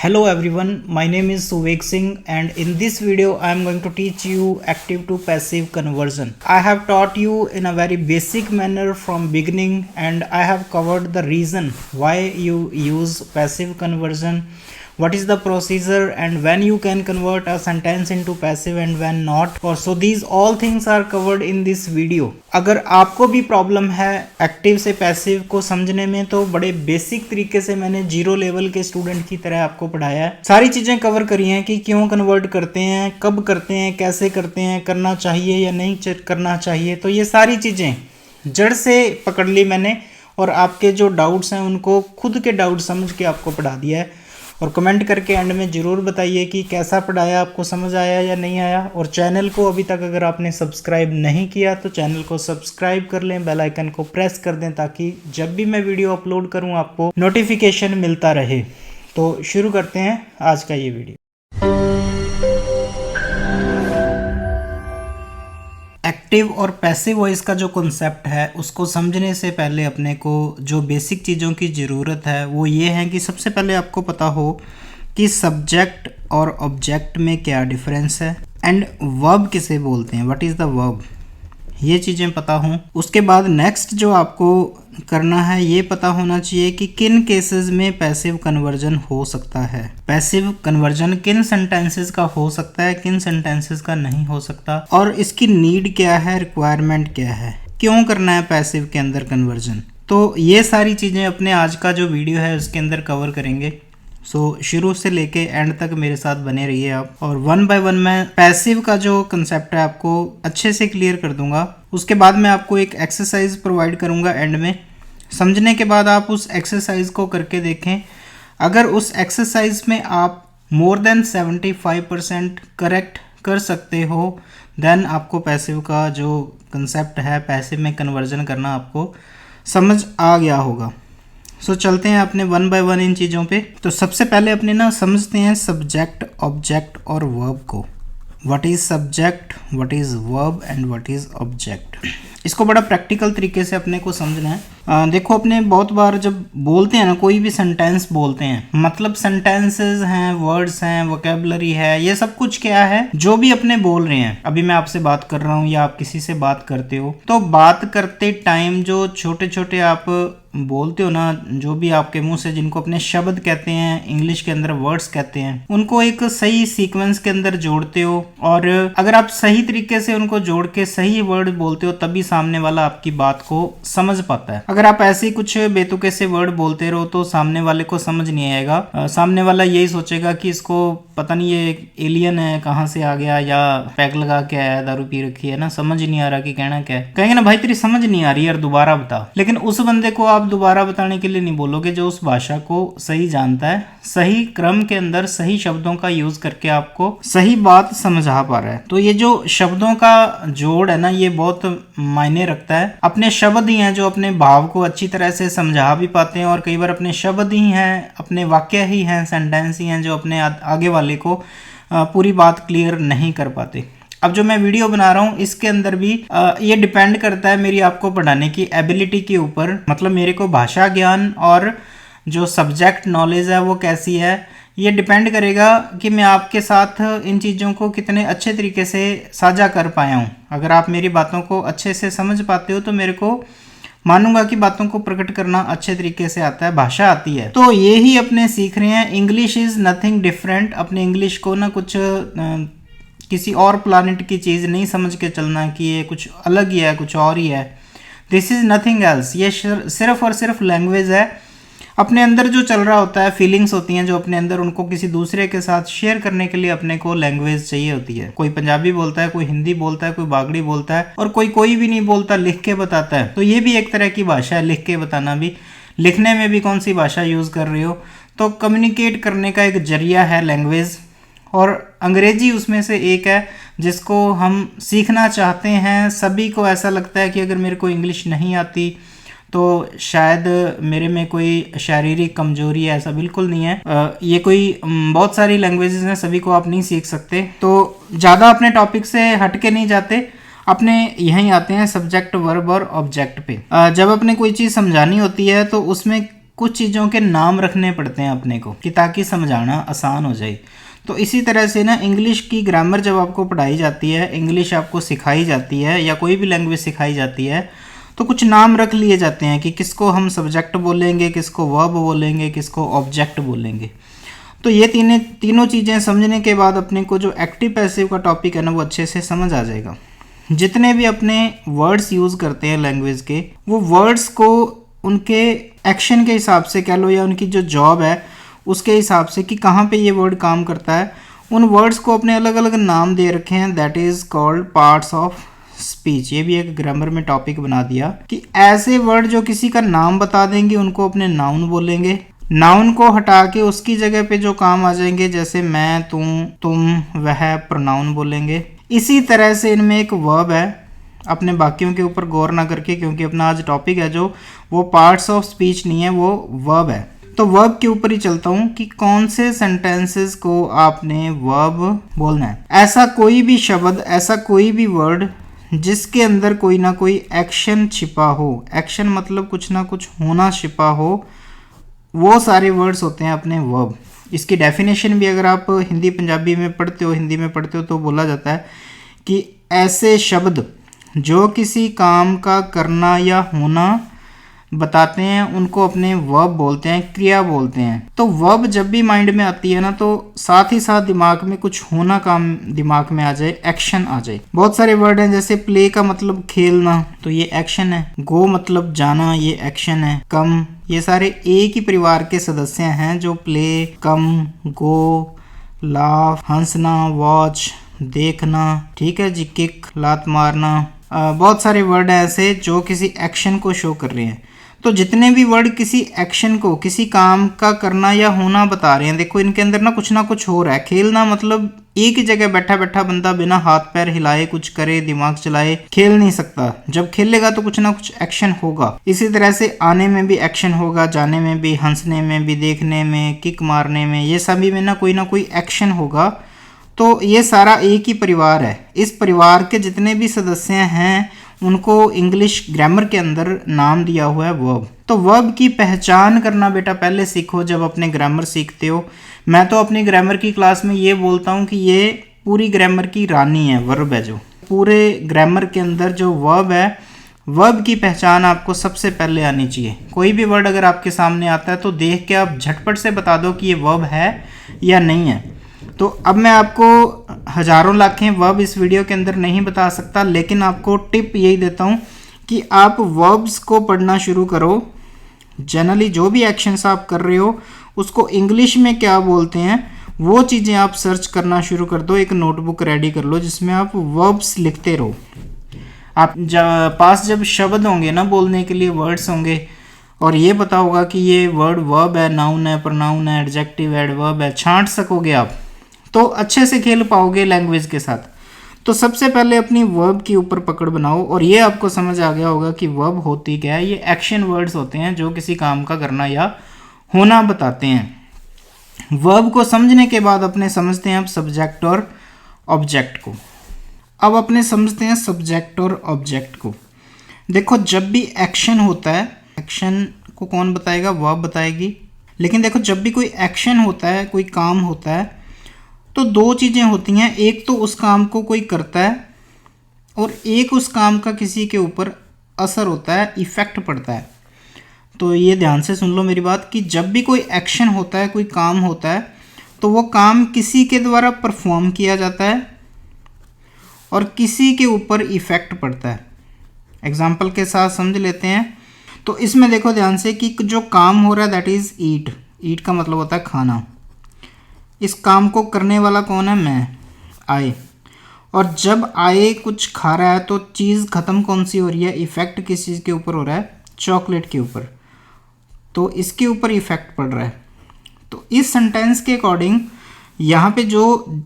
Hello everyone, my name is Suvek Singh and in this video I am going to teach you active to passive conversion. I have taught you in a very basic manner from beginning and I have covered the reason why you use passive conversion, what is the procedure and when you can convert a sentence into passive and when not. और so these all things are covered in this video. अगर आपको भी problem है active से passive को समझने में तो बड़े बेसिक तरीके से मैंने जीरो लेवल के स्टूडेंट की तरह आपको पढ़ाया है। सारी चीजें कवर करी हैं कि क्यों कन्वर्ट करते हैं, कब करते हैं, कैसे करते हैं, करना चाहिए या नहीं करना चाहिए। तो ये सारी चीजें जड़ से पकड़ ली मैंने और आपके जो डाउट्स हैं उनको खुद के डाउट समझ के आपको पढ़ा दिया है। और कमेंट करके एंड में ज़रूर बताइए कि कैसा पढ़ाया, आपको समझ आया या नहीं आया। और चैनल को अभी तक अगर आपने सब्सक्राइब नहीं किया तो चैनल को सब्सक्राइब कर लें, बेल आइकन को प्रेस कर दें ताकि जब भी मैं वीडियो अपलोड करूं आपको नोटिफिकेशन मिलता रहे। तो शुरू करते हैं आज का ये वीडियो। एक्टिव और पैसिव वॉइस का जो कॉन्सेप्ट है उसको समझने से पहले अपने को जो बेसिक चीज़ों की ज़रूरत है वो ये है कि सबसे पहले आपको पता हो कि सब्जेक्ट और ऑब्जेक्ट में क्या डिफरेंस है एंड वर्ब किसे बोलते हैं, व्हाट इज़ द वर्ब, ये चीज़ें पता हों। उसके बाद नेक्स्ट जो आपको करना है ये पता होना चाहिए कि किन केसेस में पैसिव कन्वर्जन हो सकता है, पैसिव कन्वर्जन किन सेंटेंसेस का हो सकता है, किन सेंटेंसेस का नहीं हो सकता, और इसकी नीड क्या है, रिक्वायरमेंट क्या है, क्यों करना है पैसिव के अंदर कन्वर्जन। तो ये सारी चीज़ें अपने आज का जो वीडियो है उसके अंदर कवर करेंगे। सो शुरू से लेके एंड तक मेरे साथ बने रहिए आप, और वन बाय वन मैं पैसिव का जो कंसेप्ट है आपको अच्छे से क्लियर कर दूंगा। उसके बाद मैं आपको एक एक्सरसाइज प्रोवाइड करूंगा एंड में। समझने के बाद आप उस एक्सरसाइज को करके देखें। अगर उस एक्सरसाइज में आप मोर देन 75% करेक्ट कर सकते हो देन आपको पैसिव का जो कंसेप्ट है, पैसिव में कन्वर्जन करना आपको समझ आ गया होगा। सो चलते हैं अपने वन बाय वन इन चीज़ों पे। तो सबसे पहले अपने ना समझते हैं सब्जेक्ट, ऑब्जेक्ट और वर्ब को। What is subject, what is verb and what is object. इसको बड़ा प्रैक्टिकल तरीके से अपने को समझना है। देखो अपने बहुत बार जब बोलते हैं ना, कोई भी सेंटेंस बोलते हैं, मतलब सेंटेंसेस हैं, वर्ड्स हैं, वोकेबलरी है, ये सब कुछ क्या है जो भी अपने बोल रहे हैं। अभी मैं आपसे बात कर रहा हूँ या आप किसी से बात करते हो तो बात करते टाइम जो छोटे छोटे आप बोलते हो ना, जो भी आपके मुंह से जिनको अपने शब्द कहते हैं, इंग्लिश के अंदर वर्ड्स कहते हैं, उनको एक सही सीक्वेंस के अंदर जोड़ते हो। और अगर आप सही तरीके से उनको जोड़ के सही वर्ड बोलते हो तभी सामने वाला आपकी बात को समझ पाता है। अगर आप ऐसे कुछ बेतुके से वर्ड बोलते रहो तो सामने वाले को समझ नहीं आएगा। सामने वाला यही सोचेगा कि इसको पता नहीं ये एलियन है, कहाँ से आ गया, या पैक लगा के आया, दारू पी रखी है ना, समझ नहीं आ रहा कि कहना क्या है। कहेंगे ना भाई तेरी समझ नहीं आ रही यार, दोबारा बता। लेकिन उस बंदे को आप दोबारा बताने के लिए नहीं बोलोगे जो उस भाषा को सही जानता है, सही क्रम के अंदर सही शब्दों का यूज करके आपको सही बात समझा पा रहा है। तो ये जो शब्दों का जोड़ है ना, ये बहुत मायने रखता है। अपने शब्द ही हैं जो अपने भाव को अच्छी तरह से समझा भी पाते हैं, और कई बार अपने शब्द ही हैं, अपने वाक्य ही हैं, सेंटेंस ही हैं जो अपने आगे वाले को पूरी बात क्लियर नहीं कर पाते। अब जो मैं वीडियो बना रहा हूँ इसके अंदर भी ये डिपेंड करता है मेरी आपको पढ़ाने की एबिलिटी के ऊपर, मतलब मेरे को भाषा ज्ञान और जो सब्जेक्ट नॉलेज है वो कैसी है, ये डिपेंड करेगा कि मैं आपके साथ इन चीज़ों को कितने अच्छे तरीके से साझा कर पाया हूँ। अगर आप मेरी बातों को अच्छे से समझ पाते हो तो मेरे को मानूंगा कि बातों को प्रकट करना अच्छे तरीके से आता है, भाषा आती है। तो ये ही अपने सीख रहे हैं। English is nothing different. अपने इंग्लिश को ना कुछ किसी और प्लानिट की चीज़ नहीं समझ के चलना कि ये कुछ अलग ही है, कुछ और ही है। This is nothing else. ये सिर्फ और सिर्फ लैंग्वेज है। अपने अंदर जो चल रहा होता है, फीलिंग्स होती हैं जो अपने अंदर, उनको किसी दूसरे के साथ शेयर करने के लिए अपने को लैंग्वेज चाहिए होती है। कोई पंजाबी बोलता है, कोई हिंदी बोलता है, कोई बागड़ी बोलता है, और कोई भी नहीं बोलता, लिख के बताता है। तो ये भी एक तरह की भाषा है, लिख के बताना भी। लिखने में भी कौन सी भाषा यूज़ कर रहे हो, तो कम्युनिकेट करने का एक जरिया है लैंग्वेज। और अंग्रेजी उसमें से एक है जिसको हम सीखना चाहते हैं। सभी को ऐसा लगता है कि अगर मेरे को इंग्लिश नहीं आती तो शायद मेरे में कोई शारीरिक कमजोरी है। ऐसा बिल्कुल नहीं है। ये कोई बहुत सारी लैंग्वेजेस हैं, सभी को आप नहीं सीख सकते। तो ज़्यादा अपने टॉपिक से हट के नहीं जाते, अपने यहीं आते हैं सब्जेक्ट, वर्ब और ऑब्जेक्ट पे। जब अपने कोई चीज़ समझानी होती है तो उसमें कुछ चीज़ों के नाम रखने पड़ते हैं अपने को कि ताकि समझाना आसान हो जाए। तो इसी तरह से ना इंग्लिश की ग्रामर जब आपको पढ़ाई जाती है, इंग्लिश आपको सिखाई जाती है या कोई भी लैंग्वेज सिखाई जाती है, तो कुछ नाम रख लिए जाते हैं कि किसको हम सब्जेक्ट बोलेंगे, किसको वर्ब बोलेंगे, किसको ऑब्जेक्ट बोलेंगे। तो ये तीनों चीज़ें समझने के बाद अपने को जो एक्टिव पैसिव का टॉपिक है ना वो अच्छे से समझ आ जाएगा। जितने भी अपने वर्ड्स यूज़ करते हैं लैंग्वेज के, वो वर्ड्स को उनके एक्शन के हिसाब से कह लो या उनकी जो जॉब है उसके हिसाब से कि कहाँ पे ये वर्ड काम करता है, उन वर्ड्स को अपने अलग अलग नाम दे रखे हैं। That is called parts of speech. ये भी एक ग्रामर में टॉपिक बना दिया कि ऐसे वर्ड जो किसी का नाम बता देंगे उनको अपने नाउन बोलेंगे। नाउन को हटा के उसकी जगह पे जो काम आ जाएंगे, जैसे मैं, तुम, वह, प्रोनाउन बोलेंगे। इसी तरह से इनमें एक वर्ब है। अपने बाकियों के ऊपर गौर ना करके, क्योंकि अपना आज टॉपिक है जो वो पार्ट्स ऑफ स्पीच नहीं है, वो वर्ब है। तो वर्ब के ऊपर ही चलता हूँ कि कौन से सेंटेंसेस को आपने वर्ब बोलना है। ऐसा कोई भी शब्द, ऐसा कोई भी वर्ड जिसके अंदर कोई ना कोई एक्शन छिपा हो, एक्शन मतलब कुछ ना कुछ होना छिपा हो, वो सारे वर्ड्स होते हैं अपने वर्ब। इसकी डेफिनेशन भी अगर आप हिंदी पंजाबी में पढ़ते हो, हिंदी में पढ़ते हो, तो बोला जाता है कि ऐसे शब्द जो किसी काम का करना या होना बताते हैं उनको अपने वर्ब बोलते हैं, क्रिया बोलते हैं। तो वर्ब जब भी माइंड में आती है ना, तो साथ ही साथ दिमाग में कुछ होना काम दिमाग में आ जाए, एक्शन आ जाए। बहुत सारे वर्ड हैं, जैसे प्ले का मतलब खेलना, तो ये एक्शन है। गो मतलब जाना, ये एक्शन है। कम, ये सारे एक ही परिवार के सदस्य हैं जो प्ले, कम, गो, लाफ, हंसना, वॉच, देखना, ठीक है जी, किक, लात मारना। बहुत सारे वर्ड हैं ऐसे जो किसी एक्शन को शो कर रहे हैं। तो जितने भी वर्ड किसी एक्शन को, किसी काम का करना या होना बता रहे हैं, देखो इनके अंदर ना कुछ हो रहा है। खेलना मतलब एक ही जगह बैठा बैठा बंदा बिना हाथ पैर हिलाए, कुछ करे, दिमाग चलाए खेल नहीं सकता। जब खेलेगा तो कुछ ना कुछ एक्शन होगा। इसी तरह से आने में भी एक्शन होगा, जाने में भी, हंसने में भी, देखने में, किक मारने में, ये सभी में ना कोई एक्शन होगा। तो ये सारा एक ही परिवार है। इस परिवार के जितने भी सदस्य हैं उनको इंग्लिश ग्रामर के अंदर नाम दिया हुआ है वर्ब। तो वर्ब की पहचान करना बेटा पहले सीखो जब अपने ग्रामर सीखते हो। मैं तो अपनी ग्रामर की क्लास में ये बोलता हूँ कि ये पूरी ग्रामर की रानी है, वर्ब है। जो पूरे ग्रामर के अंदर जो वर्ब है, वर्ब की पहचान आपको सबसे पहले आनी चाहिए। कोई भी वर्ड अगर आपके सामने आता है तो देख के आप झटपट से बता दो कि ये वर्ब है या नहीं है। तो अब मैं आपको हजारों लाखें वर्ब इस वीडियो के अंदर नहीं बता सकता, लेकिन आपको टिप यही देता हूँ कि आप वर्ब्स को पढ़ना शुरू करो। जनरली जो भी एक्शंस आप कर रहे हो उसको इंग्लिश में क्या बोलते हैं वो चीज़ें आप सर्च करना शुरू कर दो। एक नोटबुक रेडी कर लो जिसमें आप वर्ब्स लिखते रहो। आप पास जब शब्द होंगे ना बोलने के लिए, वर्ड्स होंगे, और ये पता होगा कि ये वर्ड वर्ब है, नाउन है, प्रोनाउन है, एडजेक्टिव, एडवर्ब है, छांट सकोगे आप, तो अच्छे से खेल पाओगे लैंग्वेज के साथ। तो सबसे पहले अपनी वर्ब के ऊपर पकड़ बनाओ, और ये आपको समझ आ गया होगा कि वर्ब होती क्या है। ये एक्शन वर्ड्स होते हैं जो किसी काम का करना या होना बताते हैं। वर्ब को समझने के बाद अपने समझते हैं अब सब्जेक्ट और ऑब्जेक्ट को। अब अपने समझते हैं सब्जेक्ट और ऑब्जेक्ट को। देखो जब भी एक्शन होता है, एक्शन को कौन बताएगा? वर्ब बताएगी। लेकिन देखो जब भी कोई एक्शन होता है, कोई काम होता है, तो दो चीज़ें होती हैं। एक तो उस काम को कोई करता है, और एक उस काम का किसी के ऊपर असर होता है, इफ़ेक्ट पड़ता है। तो ये ध्यान से सुन लो मेरी बात कि जब भी कोई एक्शन होता है, कोई काम होता है, तो वो काम किसी के द्वारा परफॉर्म किया जाता है और किसी के ऊपर इफ़ेक्ट पड़ता है। एग्जाम्पल के साथ समझ लेते हैं। तो इसमें देखो ध्यान से कि जो काम हो रहा है दैट इज़ ईट। ईट का मतलब होता है खाना। इस काम को करने वाला कौन है? मैं, आई। और जब आई कुछ खा रहा है तो चीज़ ख़त्म कौन सी हो रही है? इफ़ेक्ट किस चीज़ के ऊपर हो रहा है? चॉकलेट के ऊपर। तो इसके ऊपर इफ़ेक्ट पड़ रहा है। तो इस सेंटेंस के अकॉर्डिंग यहाँ पे जो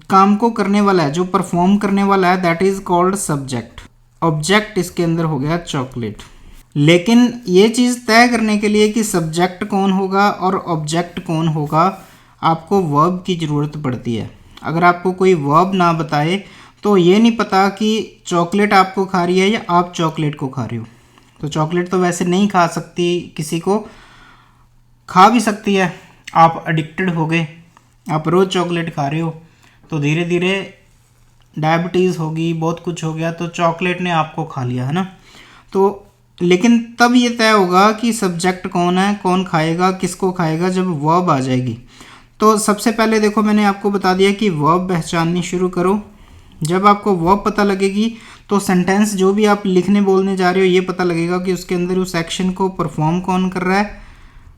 काम को करने वाला है, जो परफॉर्म करने वाला है, that is called subject. Object इसके अंदर हो गया चॉकलेट। लेकिन ये चीज़ तय करने के लिए कि सब्जेक्ट कौन होगा और ऑब्जेक्ट कौन होगा, आपको वर्ब की ज़रूरत पड़ती है। अगर आपको कोई वर्ब ना बताए तो ये नहीं पता कि चॉकलेट आपको खा रही है या आप चॉकलेट को खा रहे हो। तो चॉकलेट तो वैसे नहीं खा सकती किसी को खा भी सकती है। आप एडिक्टेड हो गए, आप रोज़ चॉकलेट खा रहे हो तो धीरे धीरे डायबिटीज़ होगी, बहुत कुछ हो गया, तो चॉकलेट ने आपको खा लिया, है ना। तो लेकिन तब ये तय होगा कि सब्जेक्ट कौन है, कौन खाएगा, किसको खाएगा, जब वर्ब आ जाएगी। तो सबसे पहले देखो मैंने आपको बता दिया कि वर्ब पहचाननी शुरू करो। जब आपको वर्ब पता लगेगी तो सेंटेंस जो भी आप लिखने बोलने जा रहे हो ये पता लगेगा कि उसके अंदर उस एक्शन को परफॉर्म कौन कर रहा है,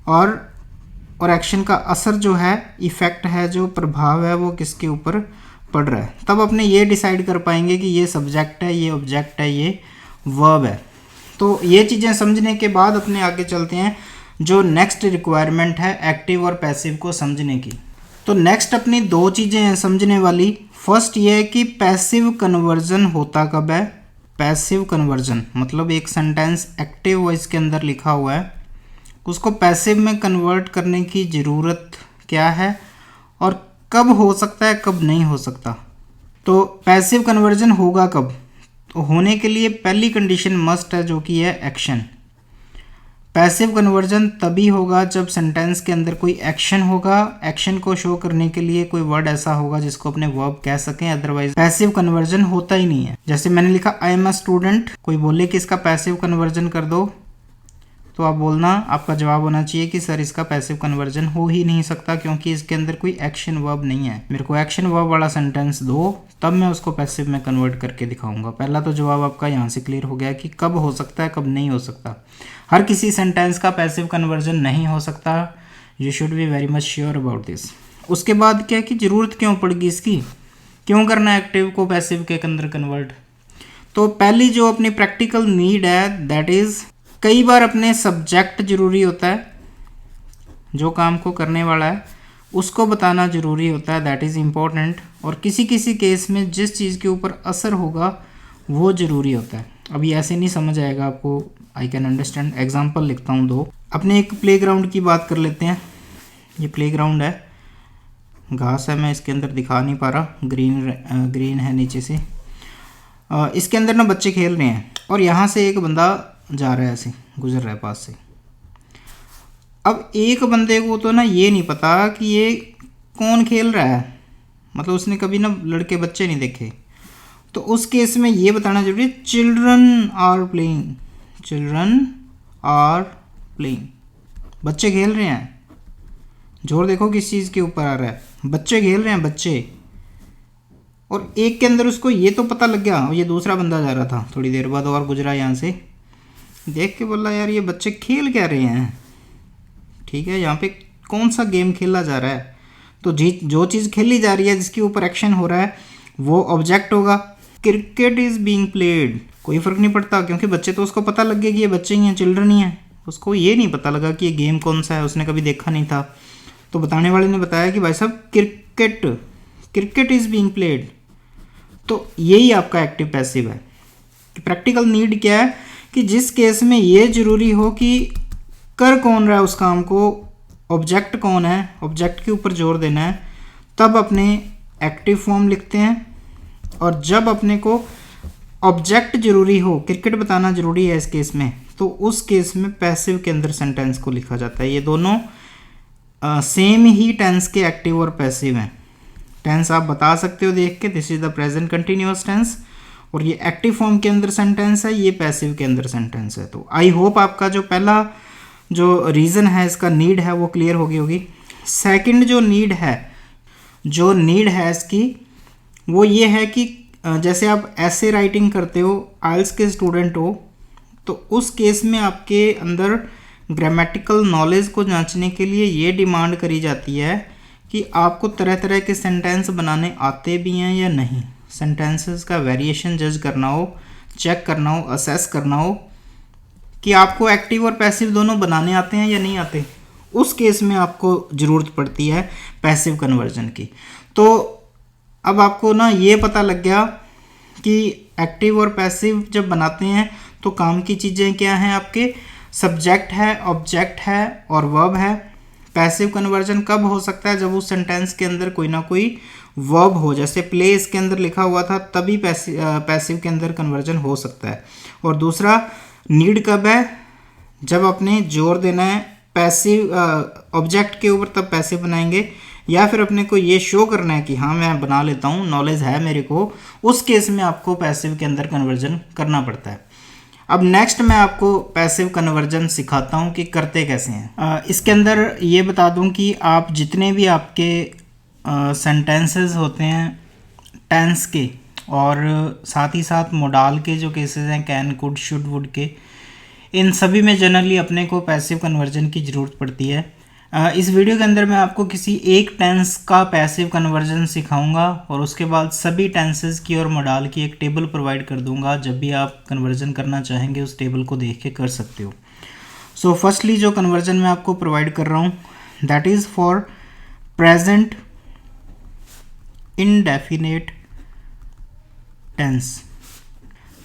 और एक्शन का असर जो है, इफ़ेक्ट है, जो प्रभाव है, वो किसके ऊपर पड़ रहा है। तब अपने ये डिसाइड कर पाएंगे कि ये सब्जेक्ट है, ये ऑब्जेक्ट है, ये वर्ब है। तो ये चीज़ें समझने के बाद अपने आगे चलते हैं जो नेक्स्ट रिक्वायरमेंट है एक्टिव और पैसिव को समझने की। तो नेक्स्ट अपनी दो चीज़ें हैं समझने वाली। फर्स्ट ये है कि पैसिव कन्वर्जन होता कब है। पैसिव कन्वर्जन मतलब एक सेंटेंस एक्टिव वॉइस के अंदर लिखा हुआ है, उसको पैसिव में कन्वर्ट करने की ज़रूरत क्या है और कब हो सकता है, कब नहीं हो सकता। तो पैसिव कन्वर्जन होगा कब, तो होने के लिए पहली कंडीशन मस्ट है जो कि है एक्शन। पैसिव कन्वर्जन तभी होगा जब सेंटेंस के अंदर कोई एक्शन होगा, एक्शन को शो करने के लिए कोई वर्ड ऐसा होगा जिसको अपने वर्ब कह सकें, अदरवाइज पैसिव कन्वर्जन होता ही नहीं है। जैसे मैंने लिखा आई एम अ स्टूडेंट, कोई बोले कि इसका पैसिव कन्वर्जन कर दो, तो आप बोलना, आपका जवाब होना चाहिए कि सर इसका पैसिव कन्वर्जन हो ही नहीं सकता क्योंकि इसके अंदर कोई एक्शन वर्ब नहीं है। मेरे को एक्शन वर्ब वाला सेंटेंस दो तब मैं उसको पैसिव में कन्वर्ट करके दिखाऊंगा। पहला तो जवाब आपका यहाँ से क्लियर हो गया कि कब हो सकता है, कब नहीं हो सकता। हर किसी सेंटेंस का पैसिव कन्वर्जन नहीं हो सकता। You should be very much sure about this. उसके बाद क्या कि ज़रूरत क्यों पड़ेगी इसकी, क्यों करना एक्टिव को पैसिव के अंदर कन्वर्ट। तो पहली जो अपनी प्रैक्टिकल नीड है दैट इज़, कई बार अपने सब्जेक्ट ज़रूरी होता है, जो काम को करने वाला है उसको बताना ज़रूरी होता है, दैट इज़ इम्पॉर्टेंट। और किसी किसी केस में जिस चीज़ के ऊपर असर होगा वो ज़रूरी होता है। अभी ऐसे नहीं समझ आएगा आपको, आई कैन अंडरस्टैंड। एग्जांपल लिखता हूँ दो। अपने एक प्लेग्राउंड की बात कर लेते हैं। ये प्लेग्राउंड है, घास है, मैं इसके अंदर दिखा नहीं पा रहा, ग्रीन है नीचे से। इसके अंदर ना बच्चे खेल रहे हैं और यहाँ से एक बंदा जा रहा है, ऐसे गुजर रहा है पास से। अब एक बंदे को तो ना ये नहीं पता कि ये कौन खेल रहा है, मतलब उसने कभी ना लड़के बच्चे नहीं देखे, तो उस केस में ये बताना जरूरी है children are playing, children are playing, बच्चे खेल रहे हैं। जोर देखो किस चीज़ के ऊपर आ रहा है, बच्चे खेल रहे हैं, बच्चे। और एक के अंदर उसको ये तो पता लग गया, और ये दूसरा बंदा जा रहा था थोड़ी देर बाद और गुजरा यहाँ से, देख के बोला यार ये बच्चे खेल क्या रहे हैं, ठीक है, यहाँ पे कौन सा गेम खेला जा रहा है। तो जो चीज़ खेली जा रही है, जिसके ऊपर एक्शन हो रहा है, वो ऑब्जेक्ट होगा। क्रिकेट इज़ बीइंग प्लेड, कोई फ़र्क नहीं पड़ता क्योंकि बच्चे तो उसको पता लग गया कि ये बच्चे ही हैं, चिल्ड्रन ही हैं। उसको ये नहीं पता लगा कि ये गेम कौन सा है, उसने कभी देखा नहीं था। तो बताने वाले ने बताया कि भाई साहब क्रिकेट इज़ बीइंग प्लेड। तो यही आपका एक्टिव पैसिव है। प्रैक्टिकल नीड क्या है कि जिस केस में ये ज़रूरी हो कि कर कौन रहा है उस काम को, ऑब्जेक्ट कौन है, ऑब्जेक्ट के ऊपर जोर देना है, तब अपने एक्टिव फॉर्म लिखते हैं। और जब अपने को ऑब्जेक्ट ज़रूरी हो, क्रिकेट बताना ज़रूरी है इस केस में, तो उस केस में पैसिव के अंदर सेंटेंस को लिखा जाता है। ये दोनों सेम ही टेंस के एक्टिव और पैसिव हैं। टेंस आप बता सकते हो देख के, this is the present continuous tense, और ये एक्टिव फॉर्म के अंदर सेंटेंस है, ये पैसिव के अंदर सेंटेंस है। तो आई होप आपका जो पहला जो रीज़न है, इसका नीड है, वो क्लियर हो गई होगी। सेकंड जो नीड है इसकी, वो ये है कि जैसे आप ऐसे राइटिंग करते हो, आइल्स के स्टूडेंट हो, तो उस केस में आपके अंदर ग्रामेटिकल नॉलेज को जांचने के लिए ये डिमांड करी जाती है कि आपको तरह तरह के सेंटेंस बनाने आते भी हैं या नहीं, सेंटेंसेस का वेरिएशन जज करना हो, चेक करना हो, असेस करना हो कि आपको एक्टिव और पैसिव दोनों बनाने आते हैं या नहीं आते। उस केस में आपको ज़रूरत पड़ती है पैसिव कन्वर्जन की। तो अब आपको ना ये पता लग गया कि एक्टिव और पैसिव जब बनाते हैं तो काम की चीज़ें क्या हैं आपके, सब्जेक्ट है, ऑब्जेक्ट है और वर्ब है। पैसिव कन्वर्जन कब हो सकता है, जब उस सेंटेंस के अंदर कोई ना कोई वर्ब हो, जैसे प्ले इसके अंदर लिखा हुआ था, तभी पैसिव के अंदर कन्वर्जन हो सकता है। और दूसरा नीड कब है, जब अपने जोर देना है पैसिव ऑब्जेक्ट के ऊपर तब पैसिव बनाएंगे, या फिर अपने को ये शो करना है कि हाँ मैं बना लेता हूँ, नॉलेज है मेरे को, उस केस में आपको पैसिव के अंदर कन्वर्जन करना पड़ता है। अब नेक्स्ट मैं आपको पैसिव कन्वर्जन सिखाता हूँ कि करते कैसे हैं। इसके अंदर ये बता दूँ कि आप जितने भी आपके सेंटेंसेस होते हैं टेंस के, और साथ ही साथ मोडाल के जो केसेस हैं कैन, कुड, शुड, वुड के, इन सभी में जनरली अपने को पैसिव कन्वर्जन की ज़रूरत पड़ती है। इस वीडियो के अंदर मैं आपको किसी एक टेंस का पैसिव कन्वर्जन सिखाऊंगा और उसके बाद सभी टेंसेस की और मोडाल की एक टेबल प्रोवाइड कर दूंगा। जब भी आप कन्वर्जन करना चाहेंगे उस टेबल को देख के कर सकते हो। सो फर्स्टली जो कन्वर्जन मैं आपको प्रोवाइड कर रहा हूँ that is for present indefinite tense.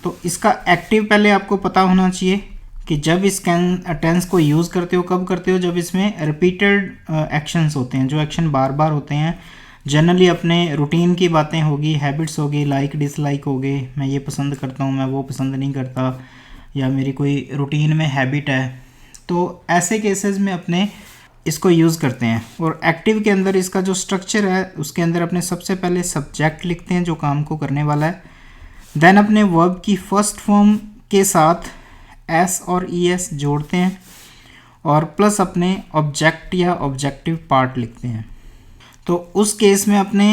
तो इसका एक्टिव पहले आपको पता होना चाहिए कि जब इस टेंस को यूज़ करते हो कब करते हो, जब इसमें रिपीटेड एक्शंस होते हैं, जो एक्शन बार बार होते हैं। जनरली अपने रूटीन की बातें होगी, हैबिट्स होगी, लाइक डिसलाइक हो गए, मैं ये पसंद करता हूँ, मैं वो पसंद नहीं करता, या मेरी कोई रूटीन में हैबिट है। तो ऐसे केसेस में अपने इसको यूज़ करते हैं। और एक्टिव के अंदर इसका जो स्ट्रक्चर है उसके अंदर अपने सबसे पहले सब्जेक्ट लिखते हैं जो काम को करने वाला है, देन अपने वर्ब की फर्स्ट फॉर्म के साथ एस और ई एस जोड़ते हैं और प्लस अपने ऑब्जेक्ट या ऑब्जेक्टिव पार्ट लिखते हैं। तो उस केस में अपने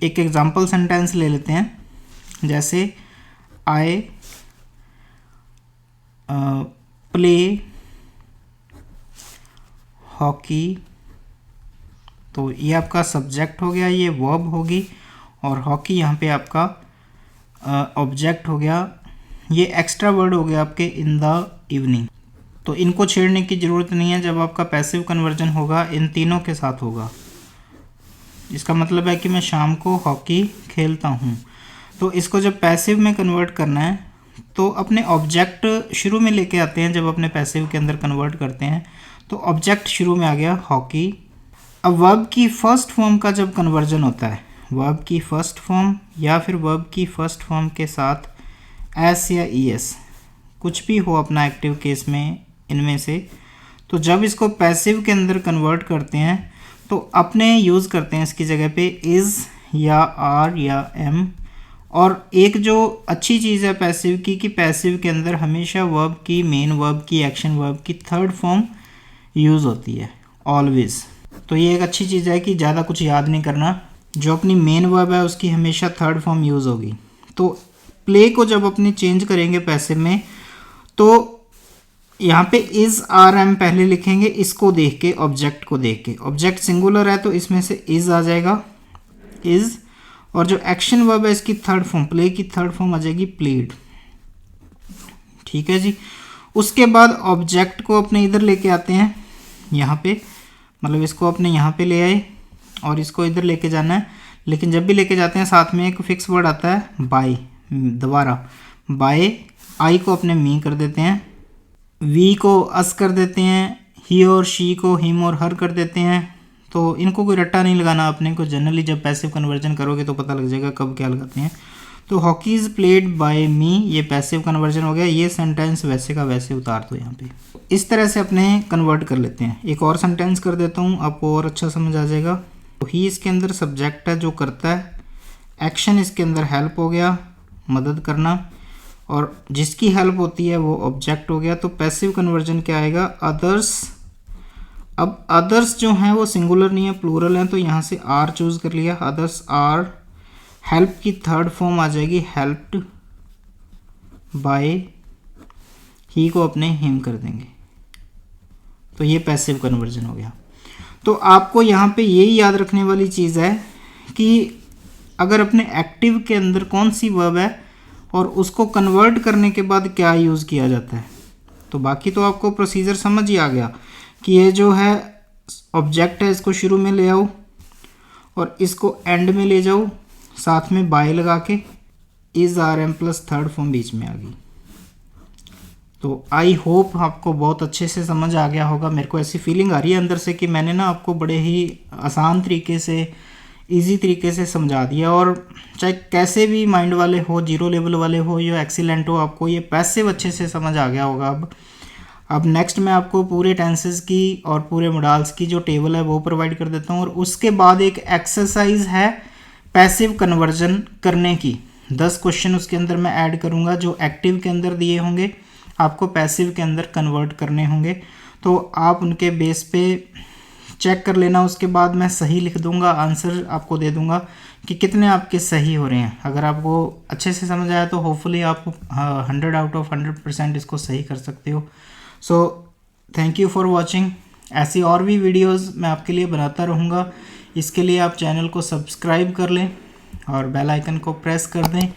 एक एग्जांपल सेंटेंस ले लेते हैं, जैसे आई प्ले हॉकी। तो ये आपका सब्जेक्ट हो गया, ये वर्ब होगी, और हॉकी यहाँ पे आपका ऑब्जेक्ट हो गया। ये एक्स्ट्रा वर्ड हो गया आपके इन द इवनिंग। तो इनको छेड़ने की ज़रूरत नहीं है। जब आपका पैसिव कन्वर्जन होगा इन तीनों के साथ होगा। इसका मतलब है कि मैं शाम को हॉकी खेलता हूँ। तो इसको जब पैसिव में कन्वर्ट करना है तो अपने ऑब्जेक्ट शुरू में लेके आते हैं। जब अपने पैसिव के अंदर कन्वर्ट करते हैं तो ऑब्जेक्ट शुरू में आ गया हॉकी। अब वर्ब की फर्स्ट फॉर्म का जब कन्वर्जन होता है, वर्ब की फर्स्ट फॉर्म या फिर वर्ब की फर्स्ट फॉर्म के साथ एस या ई एस, कुछ भी हो अपना एक्टिव केस में इनमें से, तो जब इसको पैसिव के अंदर कन्वर्ट करते हैं तो अपने यूज़ करते हैं इसकी जगह पे इज़ या आर या एम। और एक जो अच्छी चीज़ है पैसिव की, कि पैसिव के अंदर हमेशा वर्ब की, मेन वर्ब की, एक्शन वर्ब की थर्ड फॉर्म यूज़ होती है ऑलवेज। तो ये एक अच्छी चीज़ है कि ज़्यादा कुछ याद नहीं करना, जो अपनी मेन वर्ब है उसकी हमेशा थर्ड फॉर्म यूज़ होगी। तो प्ले को जब अपनी चेंज करेंगे पैसिव में तो यहाँ पे इज़ आर एम पहले लिखेंगे, इसको देख के, ऑब्जेक्ट को देख के। ऑब्जेक्ट सिंगुलर है तो इसमें से इज़ आ जाएगा, इज़, और जो एक्शन वर्ब है इसकी थर्ड फॉर्म, प्ले की थर्ड फॉर्म आ जाएगी प्लेड। ठीक है जी। उसके बाद ऑब्जेक्ट को अपने इधर लेके आते हैं, यहाँ पे, मतलब इसको अपने यहाँ पे ले आए और इसको इधर लेके जाना है। लेकिन जब भी लेके जाते हैं साथ में एक फिक्स वर्ड आता है बाय, दोबारा बाय। आई को अपने मी कर देते हैं, वी को अस कर देते हैं, ही और शी को हिम और हर कर देते हैं। तो इनको कोई रट्टा नहीं लगाना अपने को। जनरली जब पैसिव कन्वर्जन करोगे तो पता लग जाएगा कब क्या लगाते हैं। तो हॉकी इज़ प्लेड बाय मी, ये पैसिव कन्वर्जन हो गया। ये सेंटेंस वैसे का वैसे उतार दो यहाँ पे। इस तरह से अपने कन्वर्ट कर लेते हैं। एक और सेंटेंस कर देता हूँ, आपको और अच्छा समझ आ जाएगा। तो ही इसके अंदर सब्जेक्ट है जो करता है, एक्शन इसके अंदर हेल्प हो गया, मदद करना, और जिसकी हेल्प होती है वो ऑब्जेक्ट हो गया। तो पैसिव कन्वर्जन क्या आएगा, अदर्स। अब अदर्स जो हैं वो सिंगुलर नहीं है, प्लूरल हैं, तो यहाँ से आर चूज़ कर लिया, अदर्स आर। हेल्प की थर्ड फॉर्म आ जाएगी हेल्प्ड बाय, ही को अपने हिम कर देंगे। तो ये पैसिव कन्वर्जन हो गया। तो आपको यहाँ पे यही याद रखने वाली चीज़ है कि अगर अपने एक्टिव के अंदर कौन सी वर्ब है और उसको कन्वर्ट करने के बाद क्या यूज़ किया जाता है। तो बाकी तो आपको प्रोसीजर समझ ही आ गया कि ये जो है ऑब्जेक्ट है इसको शुरू में ले आओ और इसको एंड में ले जाओ, साथ में बाय लगा के, is are am plus third form बीच में आ गई। तो आई होप आपको बहुत अच्छे से समझ आ गया होगा। मेरे को ऐसी फीलिंग आ रही है अंदर से कि मैंने ना आपको बड़े ही आसान तरीके से, इजी तरीके से समझा दिया। और चाहे कैसे भी माइंड वाले हो, जीरो लेवल वाले हो या एक्सीलेंट हो, आपको ये पैसिव अच्छे से समझ आ गया होगा। अब नेक्स्ट मैं आपको पूरे टेंसेस की और पूरे मोडाल्स की जो टेबल है वो प्रोवाइड कर देता हूँ, और उसके बाद एक एक्सरसाइज है पैसिव कन्वर्जन करने की। 10 क्वेश्चन उसके अंदर मैं ऐड करूँगा जो एक्टिव के अंदर दिए होंगे, आपको पैसिव के अंदर कन्वर्ट करने होंगे। तो आप उनके बेस पे चेक कर लेना, उसके बाद मैं सही लिख दूंगा, आंसर आपको दे दूंगा कि कितने आपके सही हो रहे हैं। अगर आपको अच्छे से समझ आया तो होपफुली आप 100 आउट ऑफ 100% इसको सही कर सकते हो। So thank you for watching. ऐसी और भी वीडियोस मैं आपके लिए बनाता रहूँगा। इसके लिए आप चैनल को सब्सक्राइब कर लें और बेल आइकन को प्रेस कर दें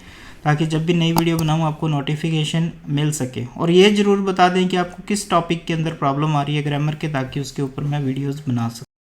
ताकि जब भी नई वीडियो बनाऊँ आपको नोटिफिकेशन मिल सके। और ये ज़रूर बता दें कि आपको किस टॉपिक के अंदर प्रॉब्लम आ रही है ग्रामर के, ताकि उसके ऊपर मैं वीडियोस बना सकूँ।